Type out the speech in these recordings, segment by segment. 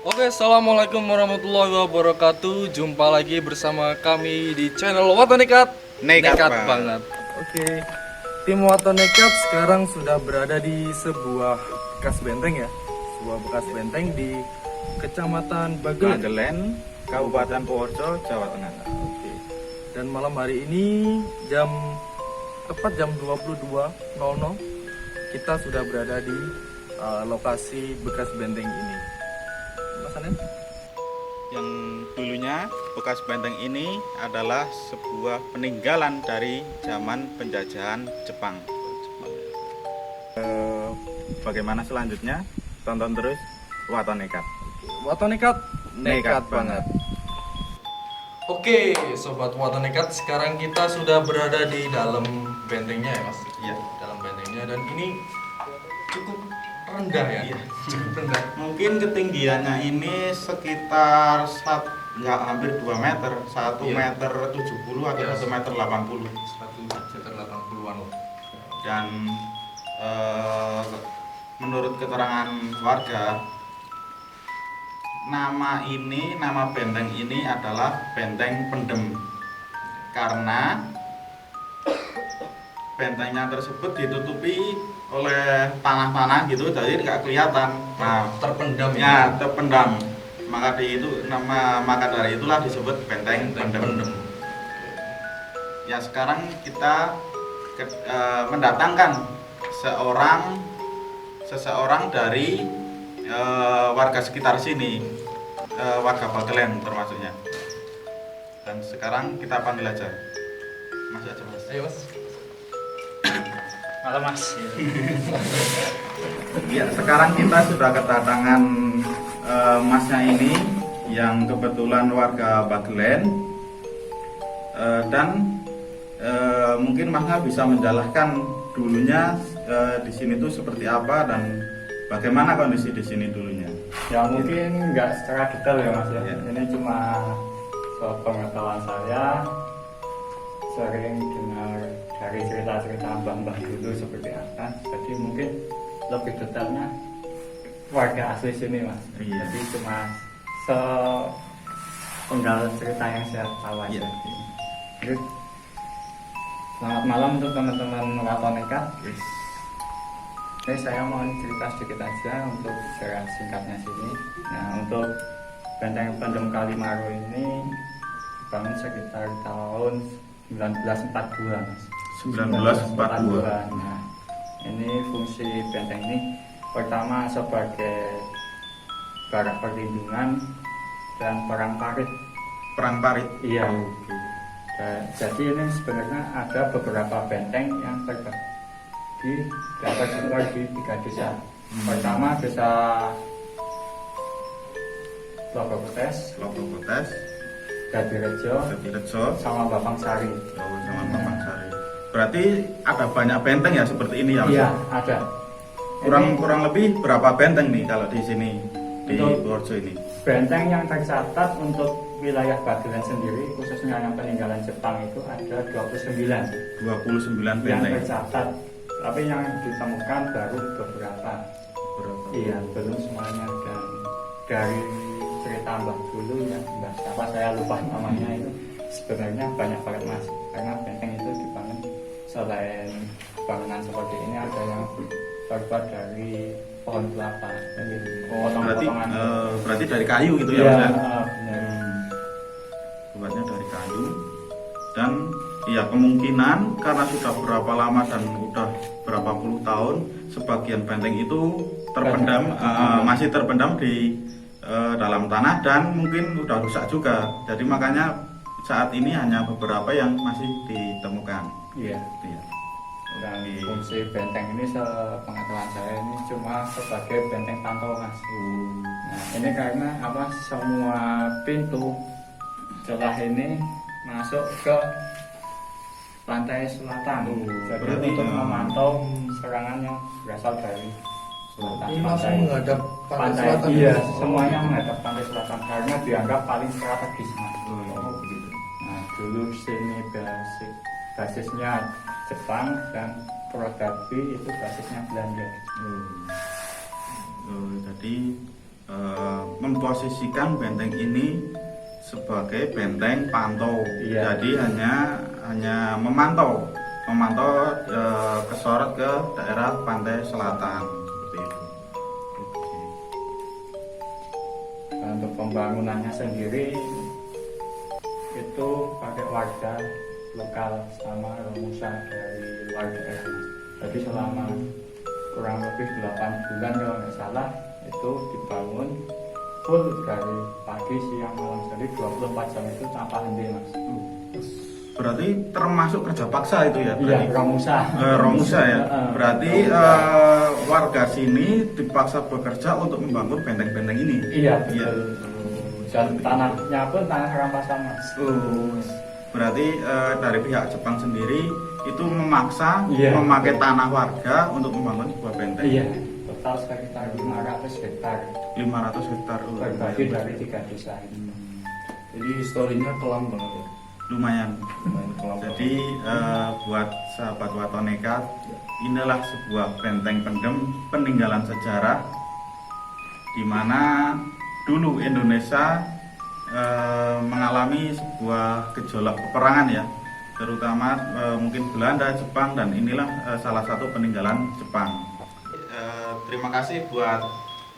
Oke, assalamualaikum warahmatullahi wabarakatuh. Jumpa lagi bersama kami di channel Wato Nekat. Nekat banget. Oke, tim Wato Nekat sekarang sudah berada di sebuah bekas benteng ya, sebuah bekas benteng di Kecamatan Bagelen. Bagelen, Kabupaten Purworejo, Jawa Tengah. Oke. Dan malam hari ini tepat jam 22.00 kita sudah berada di lokasi bekas benteng ini. Mas Anen? Yang dulunya bekas benteng ini adalah sebuah peninggalan dari zaman penjajahan Jepang. Bagaimana selanjutnya? Tonton terus Wato Nekat. Wato Nekat, Nekat banget. Oke, sobat Wato Nekat, sekarang kita sudah berada di dalam bentengnya ya, Mas. Iya. Dalam bentengnya, dan ini cukup rendah ya. Iya. Cukup rendah. Mungkin ketinggiannya ini sekitar hampir 2 meter, 1 Iya. meter 70 atau Iya. 1 meter 80. 1,80-an loh. Dan menurut keterangan warga, nama benteng ini adalah benteng pendem karena bentengnya tersebut ditutupi oleh tanah-tanah gitu, jadi nggak kelihatan. Nah, Terpendam ya terpendam. Maka dari itulah disebut benteng pendem. Ya, sekarang kita mendatangkan seseorang dari warga sekitar sini, warga Bagelen termasuknya. Dan sekarang kita panggil aja. Mas aja, Mas. Ayo, Mas. Halo Mas. Ya, sekarang kita sudah kedatangan masnya ini yang kebetulan warga Bagelen, dan mungkin masnya bisa menjelaskan dulunya di sini tuh seperti apa dan bagaimana kondisi di sini dulunya. Ya mungkin nggak secara detail ya Mas ya. Ya. Ini cuma pengetahuan saya, sering dengar dari cerita-cerita mbah-mbah dulu seperti apa. Jadi mungkin lebih detailnya warga asli sini Mas. Iya. Jadi cuma sepenggal cerita yang saya tahu aja. Iya. Jadi, selamat malam untuk teman-teman Wato Nekat. Yes. Ini saya mau cerita sedikit aja untuk sejarah singkatnya sini. Nah, untuk benteng pendem Kalimaru ini dibangun sekitar tahun 1942, Mas. 1942. Nah, ini fungsi benteng ini pertama sebagai barak perlindungan dan perang parit. Perang parit. Iya. Oke. Jadi ini sebenarnya ada beberapa benteng yang terbagi di 3 desa. Pertama desa Logokotes, Dadirejo, Jatirejo, sama Bapang Sari. sama Bapang Sari. Berarti ada banyak benteng ya seperti ini ya, Mas? Iya, ada. Kurang lebih berapa benteng nih kalau di sini di Untuk- Purworejo ini? Benteng yang tercatat untuk wilayah Bagelen sendiri, khususnya yang peninggalan Jepang itu ada 29 29 yang benteng. tercatat. Tapi yang ditemukan baru beberapa. Berapa? Iya, belum semuanya. Dan dari cerita Mbah dulu yang Mbah siapa saya lupa namanya itu, sebenarnya banyak banget Mas. Karena benteng itu dibangun selain bangunan seperti ini ada yang terbuat dari pohon kelapa. Jadi Berarti potong-potongan. berarti dari kayu gitu ya, Iya, Mas? Ya? benar. Buatnya dari kayu. Dan ya kemungkinan karena sudah berapa lama dan udah berapa puluh tahun, sebagian benteng itu terpendam, masih terpendam di dalam tanah dan mungkin udah rusak juga. Jadi makanya saat ini hanya beberapa yang masih ditemukan. Iya. Iya. Dan Oke. fungsi benteng ini sepengetahuan saya ini cuma sebagai benteng pantau Mas. Nah, ini karena apa? Semua pintu celah ini masuk ke pantai selatan. Jadi berarti, untuk memantau serangan yang berasal dari selatan Ini langsung menghadap pantai selatan. Iya, semuanya menghadap pantai selatan karena dianggap paling strategis Mas. Oh, begitu. Nah, dulu sini basisnya Jepang dan Purwodarbi itu basisnya Belanda. Jadi memposisikan benteng ini sebagai benteng pantau. Iya. Jadi hanya memantau kesorot ke daerah pantai selatan seperti itu. Oke. Nah, untuk pembangunannya sendiri itu pakai warga lokal sama rumusan dari warga daerah. Jadi selama kurang lebih 8 bulan kalau nggak salah itu dibangun full dari pagi, siang, malam, jadi 24 jam itu tanpa henti mas. Berarti termasuk kerja paksa itu ya? Iya, romusa. Romusa ya. Heeh. Berarti warga sini dipaksa bekerja untuk membangun benteng-benteng ini. Iya betul. Dan tanahnya pun tanah rampasan mas. Berarti dari pihak Jepang sendiri itu memaksa Iya. memakai tanah warga untuk membangun sebuah benteng. Iya. Total sekitar 500 hektar 500 hektar. berbagi dari 3 desa ini. Jadi historinya kelam banget ya. Lumayan. Lumayan kelam. Jadi buat sahabat Waton Nekat, inilah sebuah benteng pendem peninggalan sejarah di mana dulu Indonesia mengalami sebuah gejolak peperangan ya, terutama mungkin Belanda, Jepang, dan inilah salah satu peninggalan Jepang. Terima kasih buat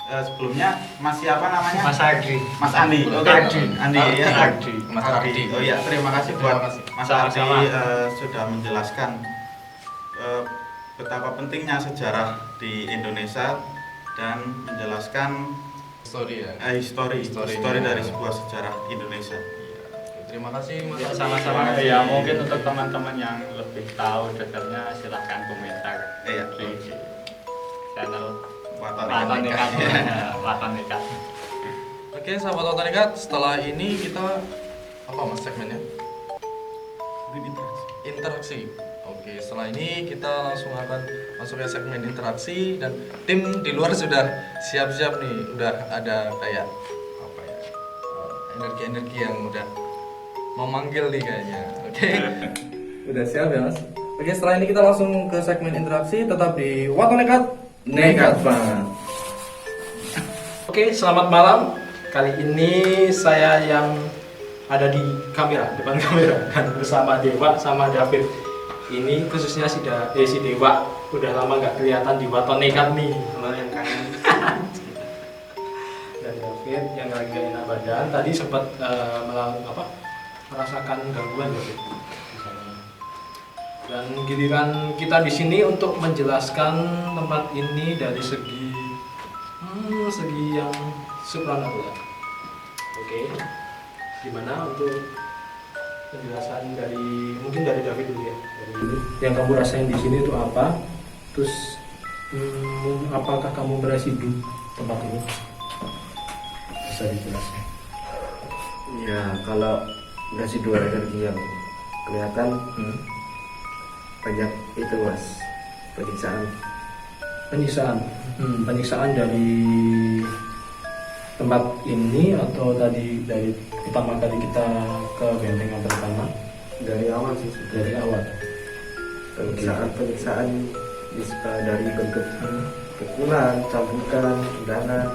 sebelumnya Mas siapa namanya? Mas Ardi. Mas Andi. Oke. Andi ya. Ardi. Mas Ardi. Oh iya, terima kasih buat Mas Ardi Sama-sama. sudah menjelaskan betapa pentingnya sejarah di Indonesia dan menjelaskan Story ya. histori Historinya. dari sebuah sejarah Indonesia. Terima kasih Mas Ardi. Sama-sama. Ya mungkin untuk teman-teman yang lebih tahu detailnya silahkan komentar Iya. di channel Waton Waton Nekat. Nekat. Waton Nekat. Oke, sahabat Waton Nekat, setelah ini kita apa Mas segmennya? Interaksi. Oke, setelah ini kita langsung akan masuk ke segmen interaksi dan tim di luar sudah siap-siap nih, udah ada kayak apa ya, energi-energi yang udah memanggil nih kayaknya. Oke, udah siap ya Mas? Oke, setelah ini kita langsung ke segmen interaksi, tetap di Waton Nekat, nekat banget. Oke, selamat malam. Kali ini saya yang ada di kamera, depan kamera, dan bersama Dewa sama David. Ini khususnya si Dewa udah lama nggak kelihatan di Waton Nekat nih, sama yang kangen. Dan David yang lagi gak enak badan, tadi sempat merasakan gangguan David di sana. Dan giliran kita di sini untuk menjelaskan tempat ini dari segi yang supranatural. Oke, gimana untuk penjelasan mungkin dari David dulu ya. Yang kamu rasain di sini itu apa? Terus apakah kamu berhasil di tempat ini? Bisa dijelaskan? Ya, kalau residual energi yang kelihatan banyak itu mas, penyiksaan. Penyiksaan dari tempat ini atau tadi dari pertama kali kita ke benteng yang pertama? Dari awal sih, Dari awal. penyiksaan bisa dari bentuk pukulan, cambukan, tendangan.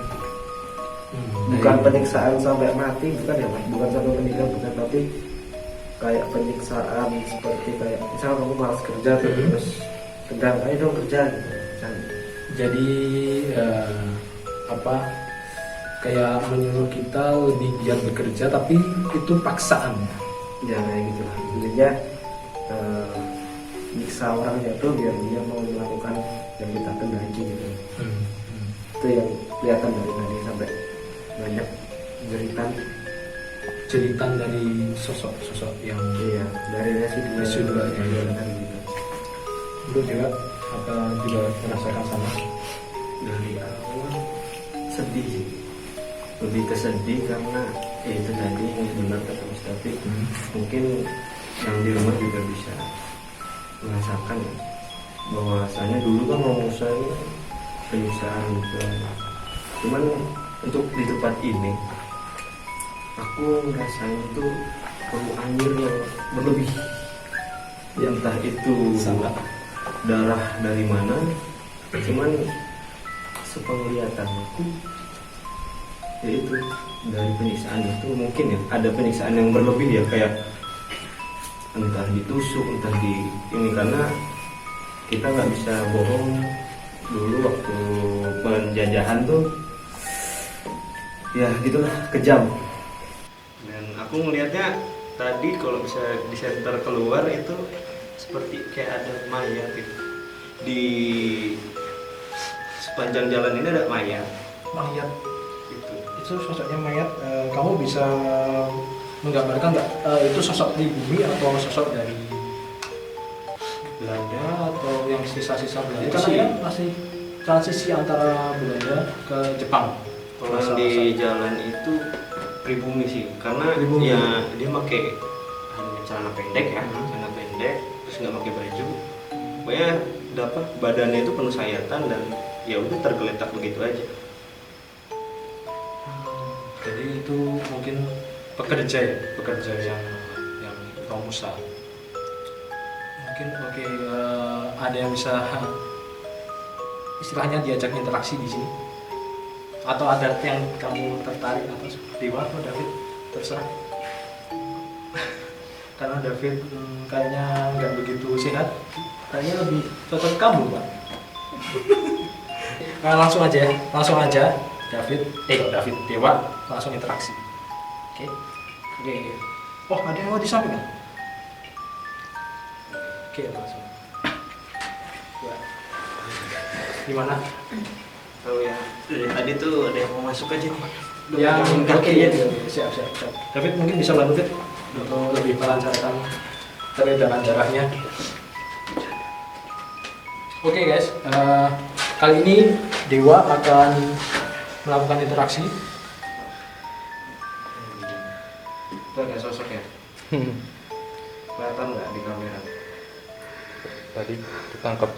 Bukan penyiksaan sampai mati, bukan ya mas, bukan sampai meninggal, bukan, tapi kayak penyiksaan seperti kayak misalnya kamu malas kerja terus tendang, ayo dong kerja gitu. Jadi kayak menyuruh kita lebih giat bekerja, tapi itu paksaan. Ya kayak gitu lah, intinya nyiksa orangnya tuh biar dia mau melakukan yang kita kendaki gitu. Itu yang kelihatan dari tadi sampai banyak Jeritan dari sosok-sosok yang iya, dari residual Residual, ya. kan gitu. itu juga merasakan sama. Dari awal sedih sih, lebih ke sedih karena itu tadi yang benar kata Mas David, mungkin yang di rumah juga bisa merasakan ya, bahwasanya dulu kan Romusa ini penyiksaan gitu. Cuman untuk di tempat ini aku ngerasain itu bau anjir yang berlebih, yang entah itu Sama. darah dari mana, cuman sepenglihatanku ya itu dari penyiksaan itu mungkin ya ada penyiksaan yang berlebih ya, kayak entah ditusuk entah di ini, karena kita nggak bisa bohong, dulu waktu penjajahan tuh ya gitulah, kejam. Dan aku ngelihatnya tadi kalau bisa di center keluar itu seperti kayak ada mayat gitu. Di sepanjang jalan ini ada mayat. Mayat itu sosoknya mayat. Kamu bisa menggambarkan nggak itu sosok pribumi atau sosok dari Belanda atau yang sisa-sisa Belanda? Itu Karena sih kan masih transisi antara Belanda ke Jepang. kalau di jalan itu pribumi sih, karena Pribumi. ya dia pakai hanya celana pendek ya, celana pendek, terus nggak pakai baju, pokoknya dapat badannya itu penuh sayatan dan ya udah tergeletak begitu aja. Jadi itu mungkin pekerja ya, pekerja yang kaum usaha. Mungkin oke, ada yang bisa istilahnya diajak interaksi di sini, atau ada yang kamu tertarik atau seperti apa, David? Terserah. Karena David kayaknya nggak begitu sehat, kayaknya lebih cocok kamu, Pak. Nah, langsung aja David, Dewa langsung interaksi. Oke. Oh, ada yang mau di samping kan? Oke, langsung. Ya. Gimana? Oh ya, dari tadi tuh ada yang mau masuk aja nih. Yang Yang oke kaki ya, ya. siap. David mungkin bisa bantu Fit untuk lebih melancarkan peredaran darahnya. Oke guys, kali ini Dewa akan melakukan interaksi. Itu ada sosok ya. Kelihatan nggak di kamera? Tadi ketangkep.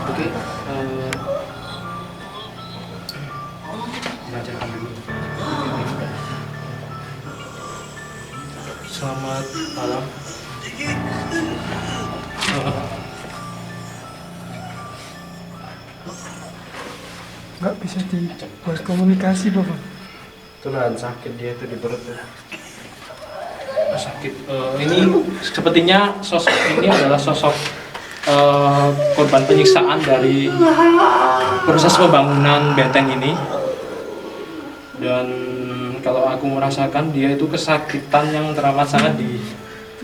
Oke, belajarkan dulu. Selamat malam. Nggak bisa dibuat komunikasi Bapak. Tuhan sakit dia itu di perut. Sakit. Ini sepertinya sosok ini adalah sosok korban penyiksaan dari proses pembangunan benteng ini. Dan kalau aku merasakan dia itu kesakitan yang teramat sangat di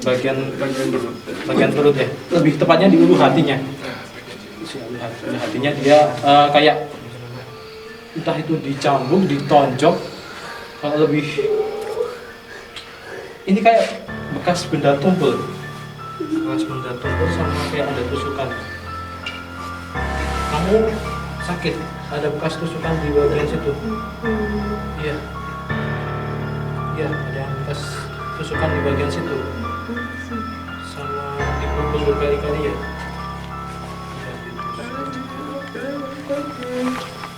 bagian perut ya. Lebih tepatnya di ulu hatinya. Ulu hatinya dia kayak entah itu dicambuk, ditonjok, kalau lebih ini kayak bekas benda tumpul sama kayak ada tusukan. Kamu sakit, ada bekas tusukan di bagian situ. Iya, ada bekas tusukan di bagian situ, sama dipukul berkali-kali ya.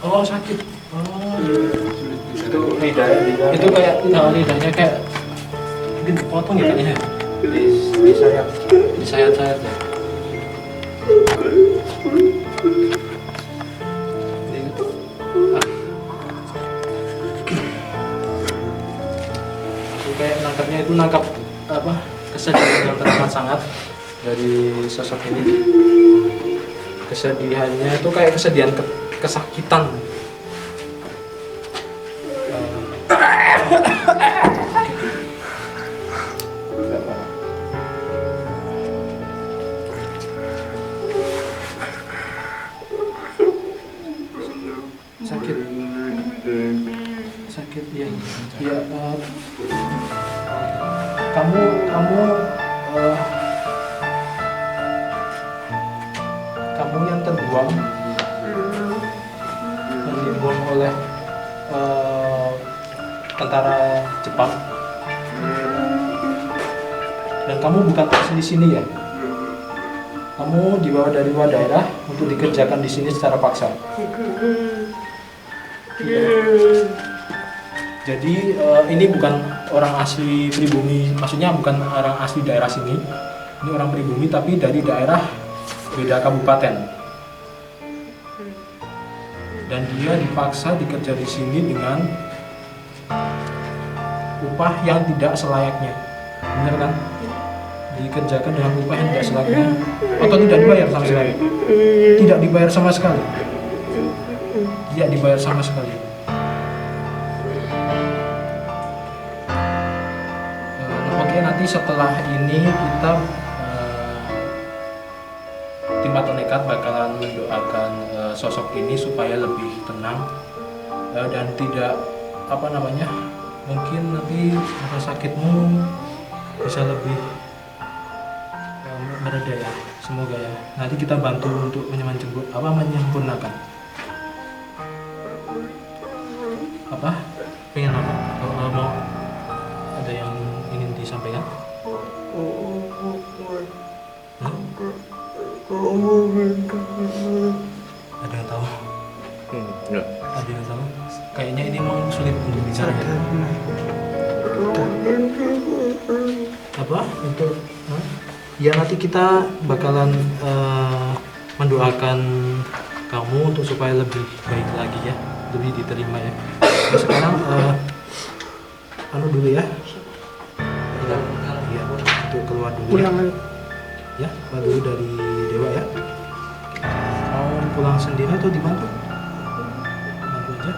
Oh sakit. Oh Itu lidah. itu kayak lidahnya kayak mungkin dipotong ya kayaknya. Di sayat-sayat ya. Itu kayak nangkapnya itu nangkap apa, kesedihan yang teramat sangat dari sosok ini. Kesedihannya itu kayak kesedihan kesakitan. Sakit ya. Kamu yang terbuang, yang dibuang oleh tentara Jepang, dan kamu bukan asli di sini ya? kamu dibawa dari luar daerah untuk dikerjakan di sini secara paksa. Jadi ini bukan orang asli pribumi, maksudnya bukan orang asli daerah sini. Ini orang pribumi tapi dari daerah beda kabupaten. Dan dia dipaksa dikerja di sini dengan upah yang tidak selayaknya. Benar kan? Dikerjakan dengan upah yang tidak selayaknya atau tidak dibayar sama sekali. Tidak dibayar sama sekali. Tidak dibayar sama sekali. Oke, nanti setelah ini kita tim Atau Nekat bakalan mendoakan sosok ini supaya lebih tenang dan tidak mungkin nanti rasa sakitmu bisa lebih mereda ya, semoga ya. Nanti kita bantu untuk menyempurnakan. Pengen apa? Kalau mau ada yang ingin disampaikan? Ada yang tahu? Enggak. Ada yang tahu? Kayaknya ini memang sulit untuk bicara. Untuk ya nanti kita bakalan mendoakan kamu untuk supaya lebih baik lagi ya, lebih diterima ya. Nah, sekarang dulu ya. Iya, untuk keluar dulu ya. Ya, keluar dulu dari Dewa ya. Mau pulang sendiri atau dibantu? Bantu aja.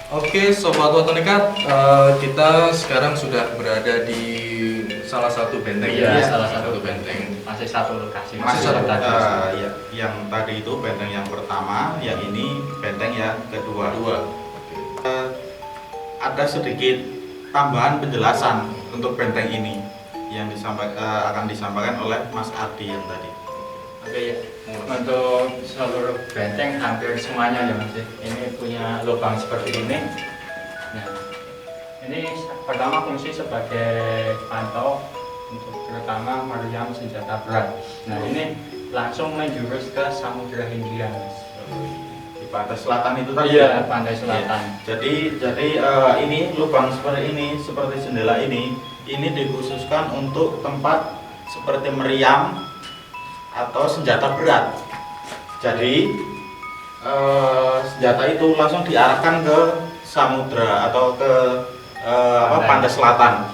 Oke, Sobat Atau Nekat, kita sekarang sudah berada di salah satu benteng. Iya, ya? salah satu benteng. Masih satu lokasi. Masih satu tadi. Ya, yang tadi itu benteng yang pertama, yang ini benteng yang kedua. Ada sedikit tambahan penjelasan untuk benteng ini yang akan disampaikan oleh Mas Ardi yang tadi. Oke ya, untuk seluruh benteng hampir semuanya ya Mas. Ini punya lubang seperti ini. Nah, ini pertama fungsi sebagai pantau untuk terutama meriam senjata berat. Nah, ini langsung menjurus ke Samudra Hindia, Mas. Di pantai selatan itu tadi. Iya, pantai selatan. Ya. Jadi ini lubang seperti ini, seperti jendela ini dikhususkan untuk tempat seperti meriam atau senjata berat. Jadi senjata itu langsung diarahkan ke samudra atau ke pantai selatan.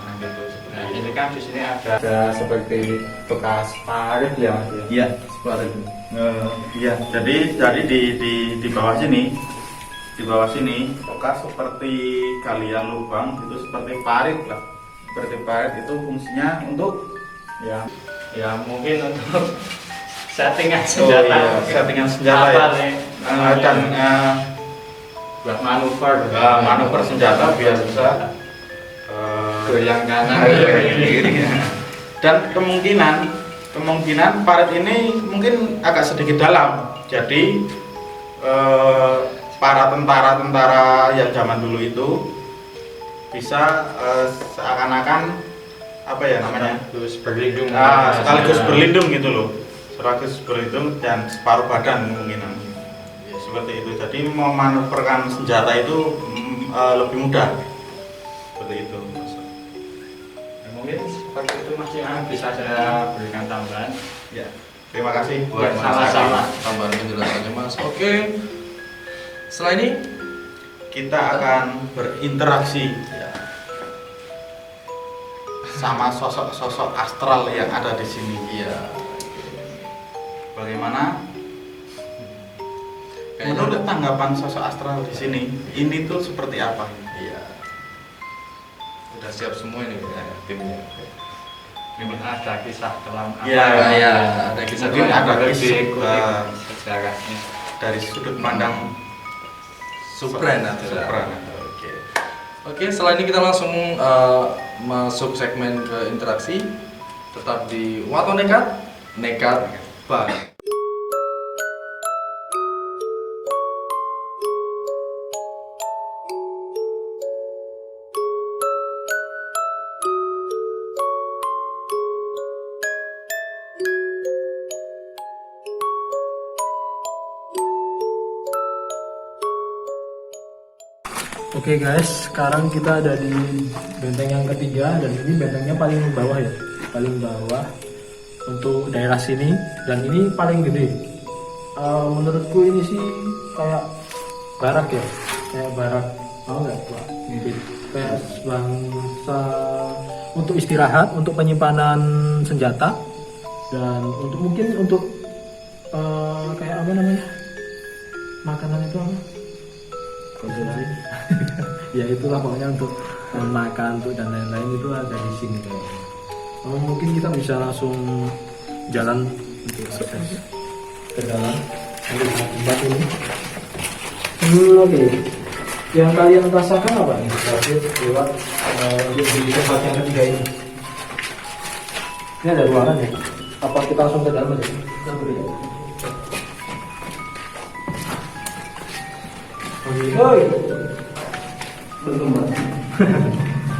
Nah, ini kan di sini ada seperti bekas parit ya Mas. Iya, seperti itu. Iya, jadi di bawah sini, bekas seperti galian lubang itu seperti parit lah. Seperti parit itu fungsinya untuk ya mungkin untuk settingan senjata. Settingan senjata ya. Dan buat manuver senjata biar bisa goyang kanan kiri. Dan kemungkinan parit ini mungkin agak sedikit dalam. Jadi para tentara yang zaman dulu itu bisa seakan-akan sekaligus berlindung. Sekaligus berlindung gitu loh. Sekaligus berlindung dan separuh badan kemungkinan. Ya, seperti itu. Jadi memanuverkan senjata itu lebih mudah. Seperti itu. Mungkin seperti itu masih bisa saya berikan tambahan. Ya, terima kasih buat Ya, sama-sama. Tambahan penjelasannya Mas. Oke. Setelah ini kita akan berinteraksi sama sosok-sosok astral yang ada di sini. Iya. Bagaimana? Kayaknya Menurut tanggapan sosok astral di sini, ini tuh seperti apa? Iya. Udah siap semua ini kayaknya timnya. Mungkin ada kisah kelam apa Iya, iya, ada kisah Mungkin kelam ada perlu kisah diikuti sejarahnya. dari sudut pandang Supranatural. Supranatural. Oke. Oke, setelah ini kita langsung masuk segmen ke interaksi. Tetap di Wato Nekat Bar. Oke guys, sekarang kita ada di benteng yang ketiga dan ini bentengnya paling bawah ya, paling bawah untuk daerah sini dan ini paling gede. Menurutku ini sih kayak barak ya, kayak barak, mau nggak Pak? Mungkin kayak bangsa untuk istirahat, untuk penyimpanan senjata dan untuk mungkin untuk kayak apa namanya makanan itu apa? Konsumsi. Ya itulah pokoknya untuk makan untuk dan lain-lain itu ada di sini kayaknya. Mungkin kita bisa langsung jalan untuk akses ke dalam untuk tempat ini. Oke. Yang kalian rasakan apa nih? Terakhir lewat di tempat yang ketiga ini. Ini ada ruangan ya? Apa kita langsung ke dalam aja? Kita beri ya. Hoi. Bergema.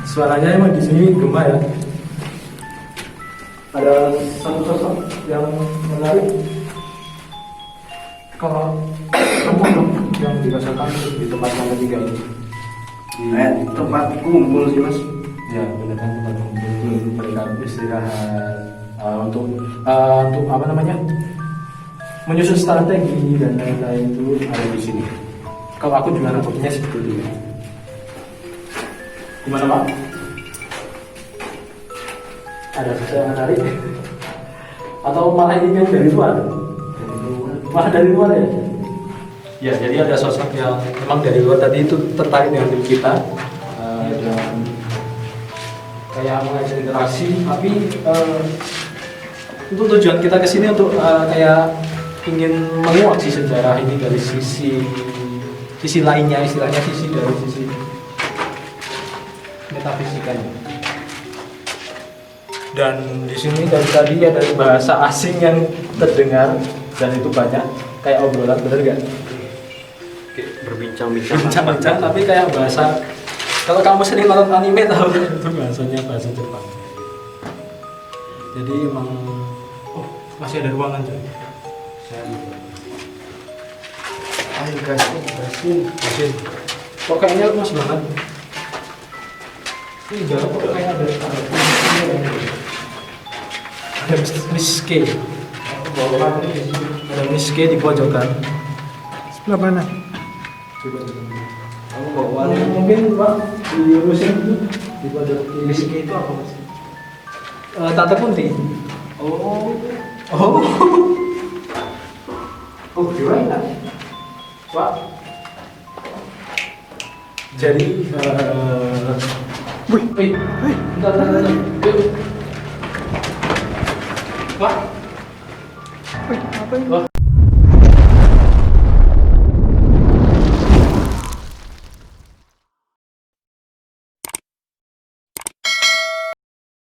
Suaranya emang di sini gema ya. Ada satu sosok yang menarik. Kalau kamu yang dirasakan di tempat yang ketiga ini. Tempat kumpul sih mas. Ya, benar kan tempat kumpul mereka istirahat untuk apa namanya menyusun strategi dan lain-lain itu ada di sini. Kalau aku juga nangkepnya seperti itu. Gimana Pak? Ada sesuatu yang menarik? Atau malah ini kan dari luar? Malah dari luar ya? Ya, jadi ada sosok yang memang dari luar tadi itu tertarik dengan tim kita dan kayak mengajak interaksi, tapi untuk tujuan kita kesini untuk kayak ingin menguak sih sejarah ini dari sisi lainnya, istilahnya dari sisi metafisikanya. Dan di sini dari tadi ada bahasa asing yang terdengar dan itu banyak kayak obrolan, bener nggak? Bincang-bincang, tapi kayak bahasa. Kalau kamu sering nonton anime tahu itu bahasanya bahasa Jepang. Jadi emang masih ada ruangan coy. Ayo gasin. Kok kayaknya luas banget. Ini jalan kok kayak ada Miss K. Ada Miss K di pojokan. Sebelah mana? Kamu bawa mungkin Pak diurusin dulu di pojok Miss K itu apa mas? Tante Kunti. Oh gimana? Pak. Jadi bentar. Pak. Wih, apa ini? Wah.